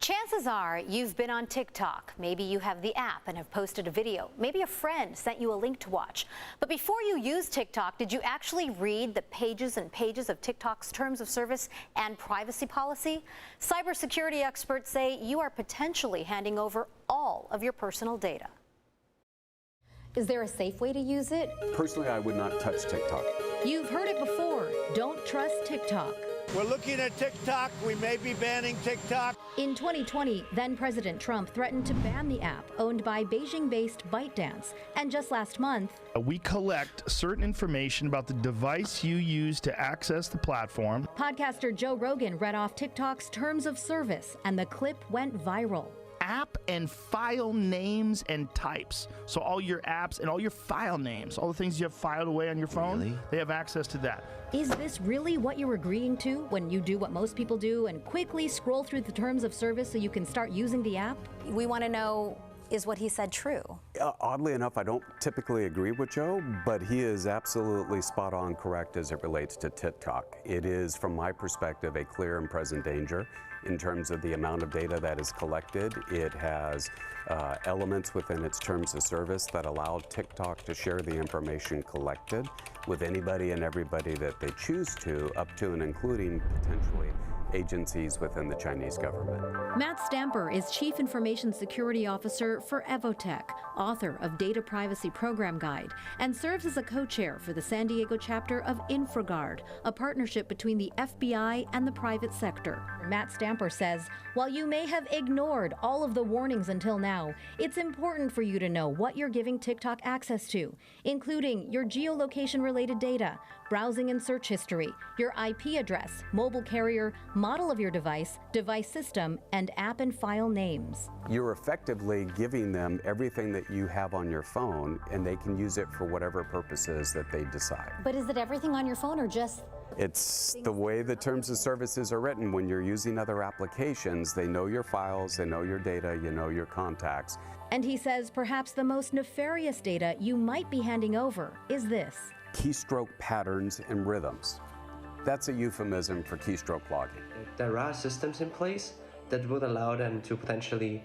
Chances are you've been on TikTok. Maybe you have the app and have posted a video. Maybe a friend sent you a link to watch. But before you use TikTok, did you actually read the pages and pages of TikTok's terms of service and privacy policy? Cybersecurity experts say you are potentially handing over all of your personal data. Is there a safe way to use it? Personally, I would not touch TikTok. You've heard it before. Don't trust TikTok. We're looking at TikTok. We may be banning TikTok. In 2020, then-President Trump threatened to ban the app owned by Beijing-based ByteDance. And just last month, we collect certain information about the device you use to access the platform. Podcaster Joe Rogan read off TikTok's terms of service, and the clip went viral. App and file names and types. So all your apps and all your file names, all the things you have filed away on your phone, They have access to that. Is this really what you're agreeing to when you do what most people do and quickly scroll through the terms of service so you can start using the app? We want to know, is what he said true? Oddly enough, I don't typically agree with Joe, but he is absolutely spot on correct as it relates to TikTok. It is, from my perspective, a clear and present danger in terms of the amount of data that is collected. It has elements within its terms of service that allow TikTok to share the information collected with anybody and everybody that they choose to, up to and including potentially agencies within the Chinese government. Matt Stamper is Chief Information Security Officer for Evotech, author of Data Privacy Program Guide, and serves as a co-chair for the San Diego chapter of InfraGard, a partnership between the FBI and the private sector. Matt Stamper says, while you may have ignored all of the warnings until now, it's important for you to know what you're giving TikTok access to, including your geolocation-related data, browsing and search history, your IP address, mobile carrier, model of your device, device system, and app and file names. You're effectively giving them everything that you have on your phone, and they can use it for whatever purposes that they decide. But is it everything on your phone or just... It's the way the terms of services are written. When you're using other applications, they know your files, they know your data, you know your contacts. And he says perhaps the most nefarious data you might be handing over is this. Keystroke patterns and rhythms. That's a euphemism for keystroke logging. There are systems in place that would allow them to potentially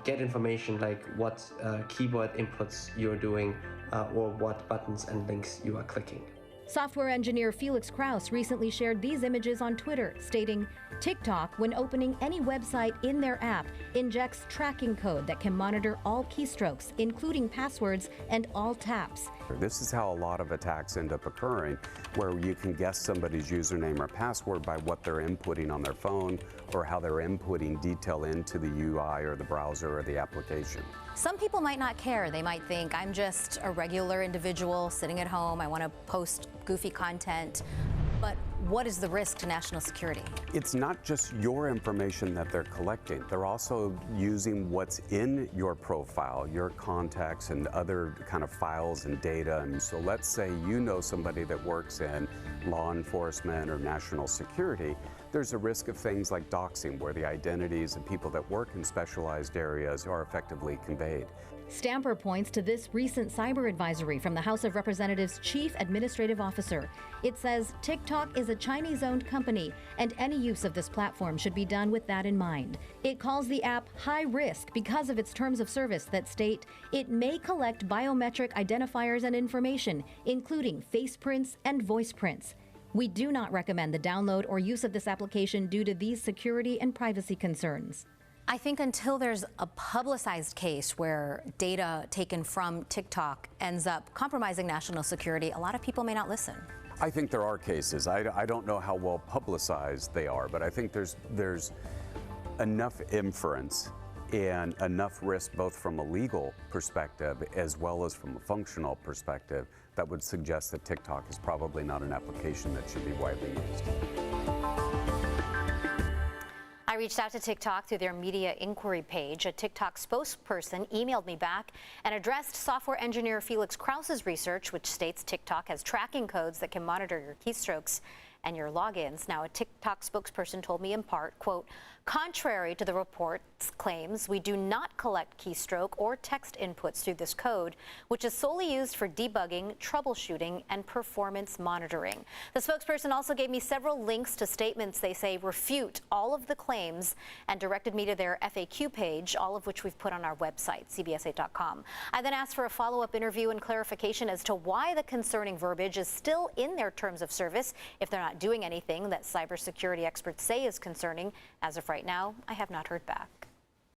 get information like what keyboard inputs you're doing or what buttons and links you are clicking. Software engineer Felix Krause recently shared these images on Twitter, stating, TikTok, when opening any website in their app, injects tracking code that can monitor all keystrokes, including passwords and all taps. This is how a lot of attacks end up occurring, where you can guess somebody's username or password by what they're inputting on their phone or how they're inputting detail into the UI or the browser or the application. Some people might not care. They might think, I'm just a regular individual sitting at home. I want to post goofy content. But what is the risk to national security? It's not just your information that they're collecting. They're also using what's in your profile, your contacts and other kind of files and data. And so let's say you know somebody that works in law enforcement or national security. There's a risk of things like doxing, where the identities of people that work in specialized areas are effectively conveyed. Stamper points to this recent cyber advisory from the House of Representatives' Chief Administrative Officer. It says TikTok is a Chinese-owned company, and any use of this platform should be done with that in mind. It calls the app high risk because of its terms of service that state it may collect biometric identifiers and information, including face prints and voice prints. We do not recommend the download or use of this application due to these security and privacy concerns. I think until there's a publicized case where data taken from TikTok ends up compromising national security, a lot of people may not listen. I think there are cases. I don't know how well publicized they are, but I think there's enough inference and enough risk, both from a legal perspective as well as from a functional perspective, that would suggest that TikTok is probably not an application that should be widely used. I reached out to TikTok through their media inquiry page. A TikTok spokesperson emailed me back and addressed software engineer Felix Krause's research, which states TikTok has tracking codes that can monitor your keystrokes and your logins. Now, a TikTok spokesperson told me in part, quote, contrary to the report's claims, we do not collect keystroke or text inputs through this code, which is solely used for debugging, troubleshooting, and performance monitoring. The spokesperson also gave me several links to statements they say refute all of the claims and directed me to their FAQ page, all of which we've put on our website, cbs8.com. I then asked for a follow-up interview and clarification as to why the concerning verbiage is still in their terms of service if they're not doing anything that cybersecurity experts say is concerning. As of right now, I have not heard back.